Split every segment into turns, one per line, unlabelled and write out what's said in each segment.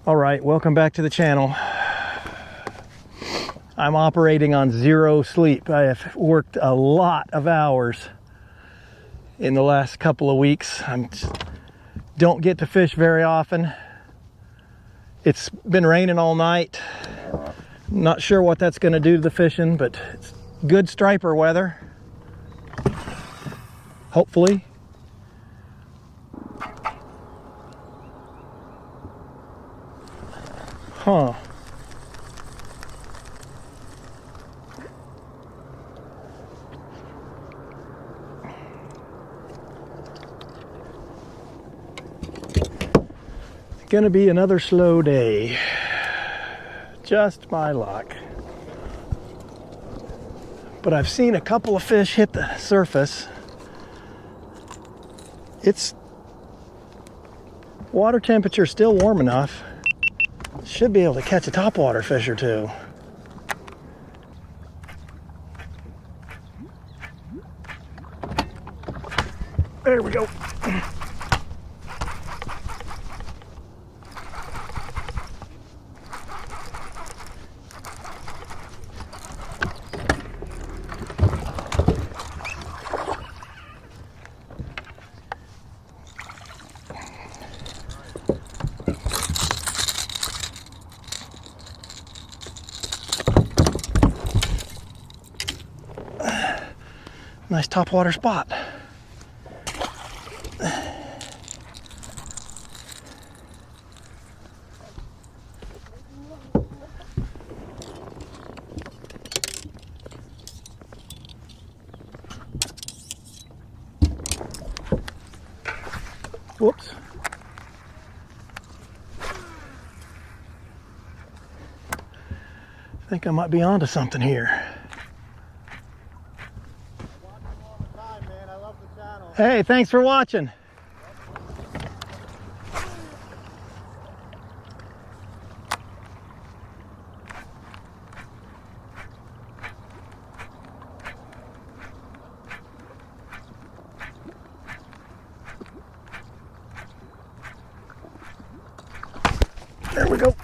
All right, welcome back to the channel. I'm operating on 0 sleep. I have worked a lot of hours in the last couple of weeks. I don't get to fish very often. It's been raining all night. Not sure what that's going to do to the fishing, but it's good striper weather. Hopefully. Huh. It's gonna be another slow day. Just my luck. But I've seen a couple of fish hit the surface. It's water temperature still warm enough. Should be able to catch a topwater fish or two. There we go. Nice topwater spot. Whoops. I think I might be onto something here. Hey, thanks for watching. There we go.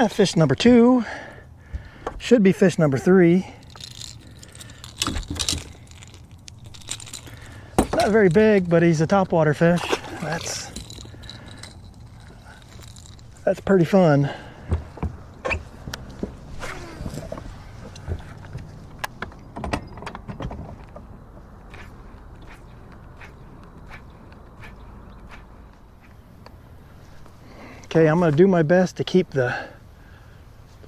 Fish number 2. Should be fish number 3. Not very big, but he's a topwater fish. That's pretty fun. Okay, I'm going to do my best to keep the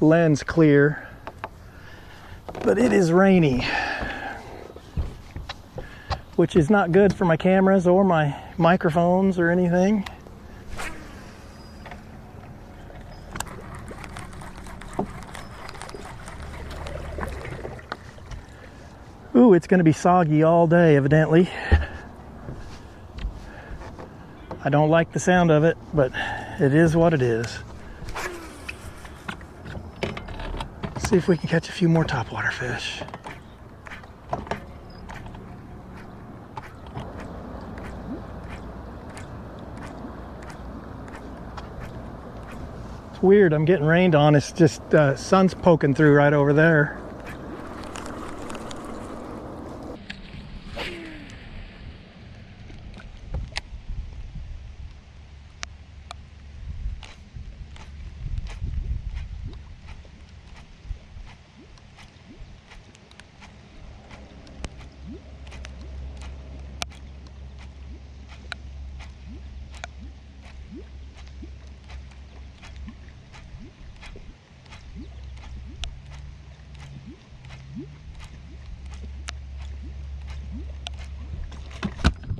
lens clear, but it is rainy, which is not good for my cameras or my microphones or anything. Ooh, it's going to be soggy all day, evidently. I don't like the sound of it, but it is what it is. See if we can catch a few more topwater fish. It's weird, I'm getting rained on. It's just sun's poking through right over there.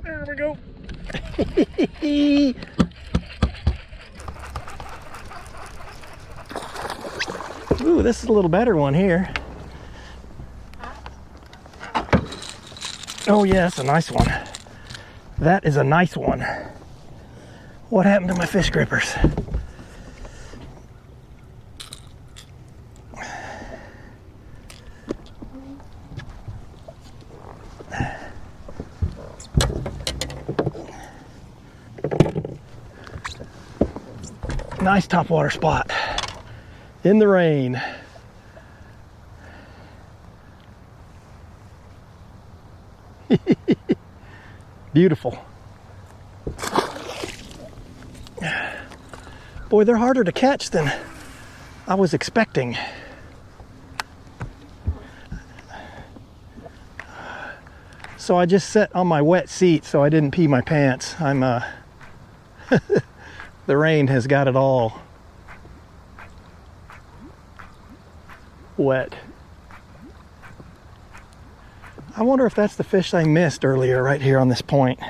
There we go. Ooh, this is a little better one here. Oh yes, a nice one. That is a nice one. What happened to my fish grippers? Nice topwater spot in the rain. Beautiful. Boy, they're harder to catch than I was expecting. So I just sat on my wet seat so I didn't pee my pants. The rain has got it all wet. I wonder if that's the fish I missed earlier right here on this point.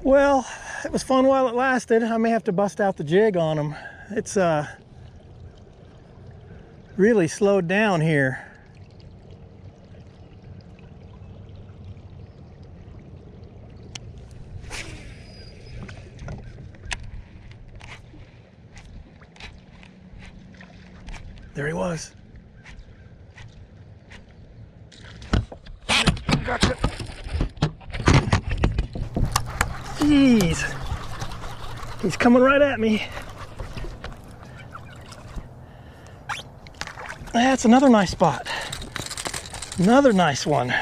Well, it was fun while it lasted. I may have to bust out the jig on them. It's really slowed down here. There he was. Gotcha. Jeez. He's coming right at me. That's another nice spot. Another nice one.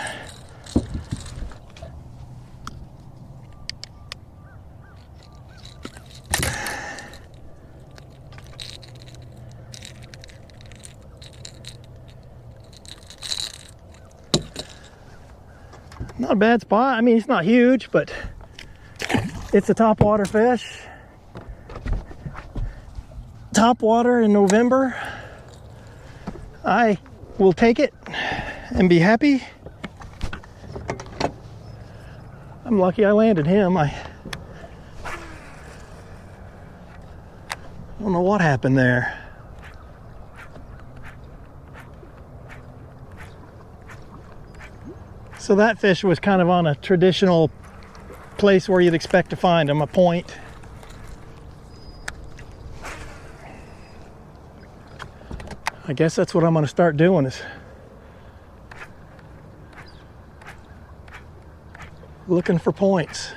Not a bad spot. I mean, it's not huge, but it's a topwater fish. Topwater in November. I will take it and be happy. I'm lucky I landed him. I don't know what happened there. So that fish was kind of on a traditional place where you'd expect to find them, a point. I guess that's what I'm going to start doing, is looking for points.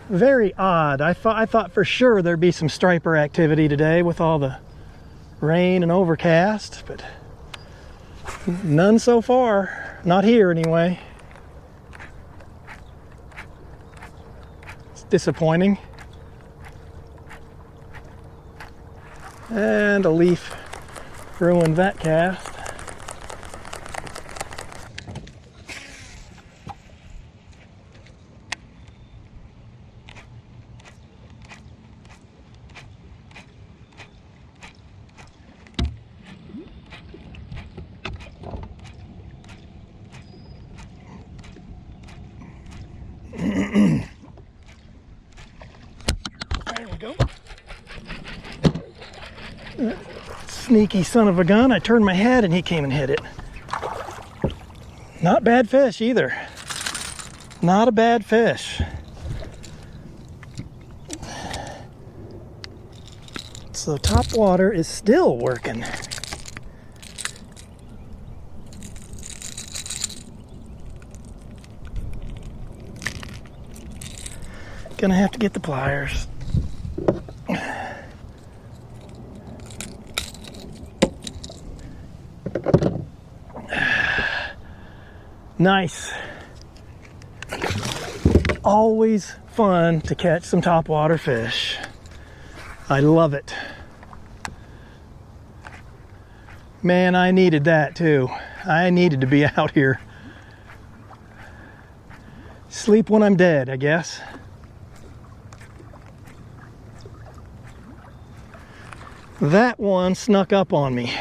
Very odd. I thought for sure there'd be some striper activity today with all the rain and overcast, but none so far. Not here anyway. It's disappointing. And a leaf ruined that cast. There we go. Sneaky son of a gun. I turned my head and he came and hit it. Not bad fish either. Not a bad fish. So topwater is still working. Gonna have to get the pliers. Nice. Always fun to catch some topwater fish. I love it. Man, I needed that too. I needed to be out here. Sleep when I'm dead, I guess. That one snuck up on me.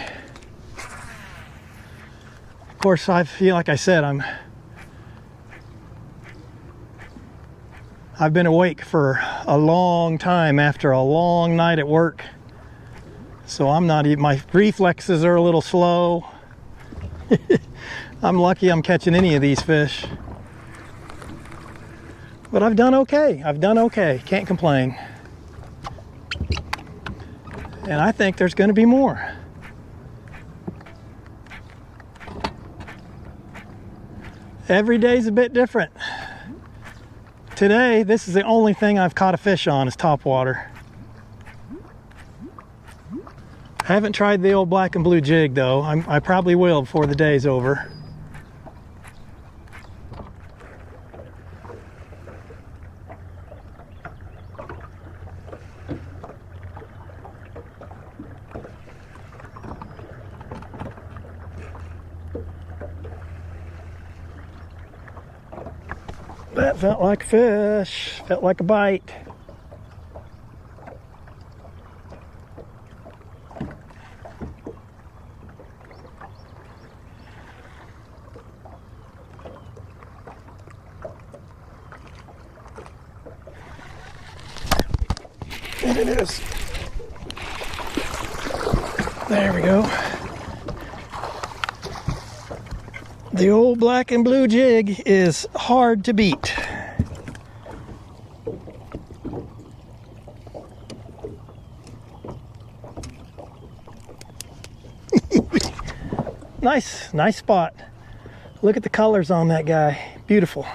Of course, I feel like I said, I've been awake for a long time after a long night at work. So I'm not even, my reflexes are a little slow. I'm lucky I'm catching any of these fish. But I've done okay. I've done okay. Can't complain. And I think there's going to be more. Every day's a bit different. Today, this is the only thing I've caught a fish on is topwater. I haven't tried the old black and blue jig though. I probably will before the day's over. That felt like a fish, felt like a bite. And it is. There we go. The old black and blue jig is hard to beat. Nice spot. Look at the colors on that guy. Beautiful.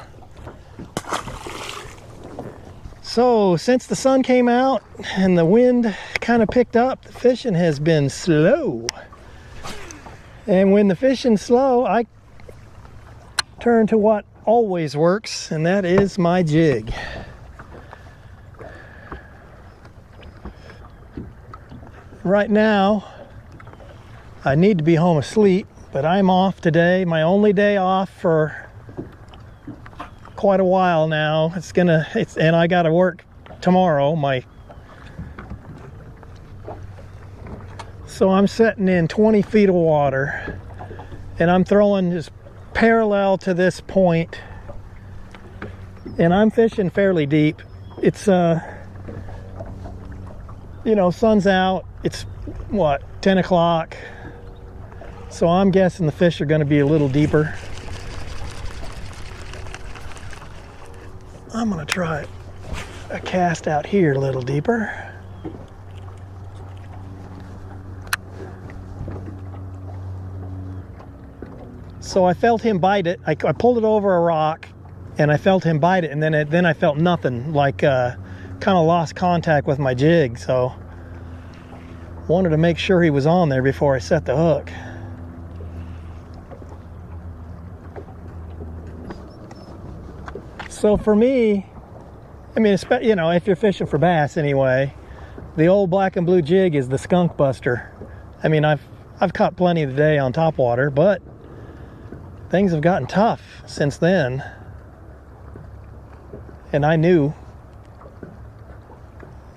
So since the sun came out and the wind kind of picked up, the fishing has been slow. And when the fishing's slow, I turn to what always works, and that is my jig. Right now, I need to be home asleep, but I'm off today. My only day off for quite a while now. And I got to work tomorrow. So I'm setting in 20 feet of water, and I'm throwing just parallel to this point, and I'm fishing fairly deep. It's sun's out. It's what, 10 o'clock, so I'm guessing the fish are going to be a little deeper. I'm going to try a cast out here a little deeper. So I felt him bite it. I pulled it over a rock, and I felt him bite it, and then I felt nothing, like kind of lost contact with my jig. So wanted to make sure he was on there before I set the hook. So for me, I mean, if you're fishing for bass anyway, the old black and blue jig is the skunk buster. I mean, I've caught plenty of the day on topwater, but things have gotten tough since then. And I knew,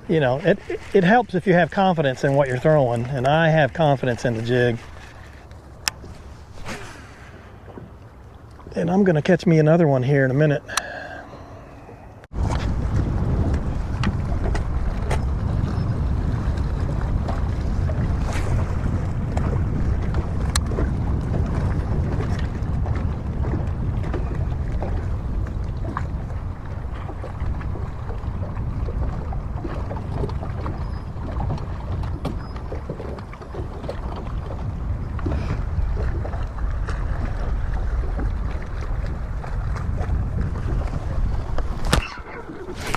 it helps if you have confidence in what you're throwing, and I have confidence in the jig. And I'm gonna catch me another one here in a minute.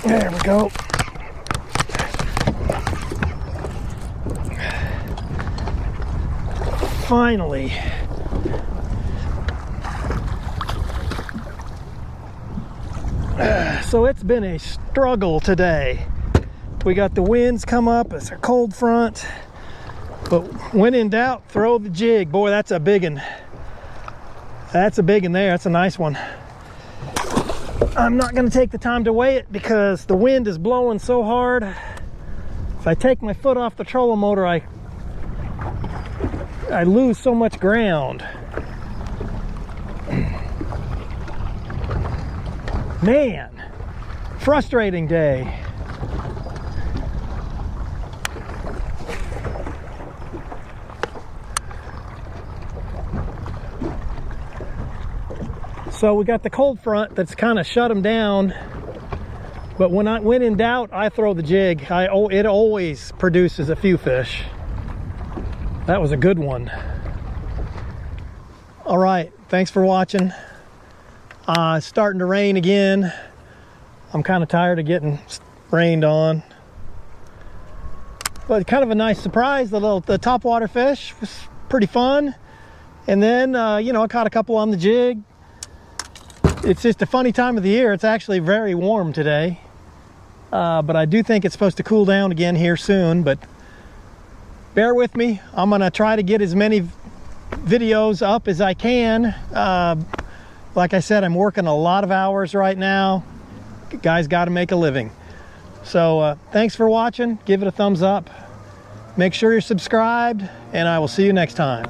There we go. Finally. So it's been a struggle today. We got the winds come up, it's a cold front, but when in doubt, throw the jig. Boy, that's a big one. That's a big one there, that's a nice one. I'm not going to take the time to weigh it because the wind is blowing so hard. If I take my foot off the trolling motor, I lose so much ground. Man, frustrating day. So we got the cold front that's kind of shut them down, but when in doubt, I throw the jig. It always produces a few fish. That was a good one. All right, thanks for watching. It's starting to rain again. I'm kind of tired of getting rained on. But kind of a nice surprise. The topwater fish was pretty fun. And then, you know, I caught a couple on the jig. It's just a funny time of the year. It's actually very warm today. But I do think it's supposed to cool down again here soon. But bear with me. I'm going to try to get as many videos up as I can. Like I said, I'm working a lot of hours right now. Guys got to make a living. So thanks for watching. Give it a thumbs up. Make sure you're subscribed, and I will see you next time.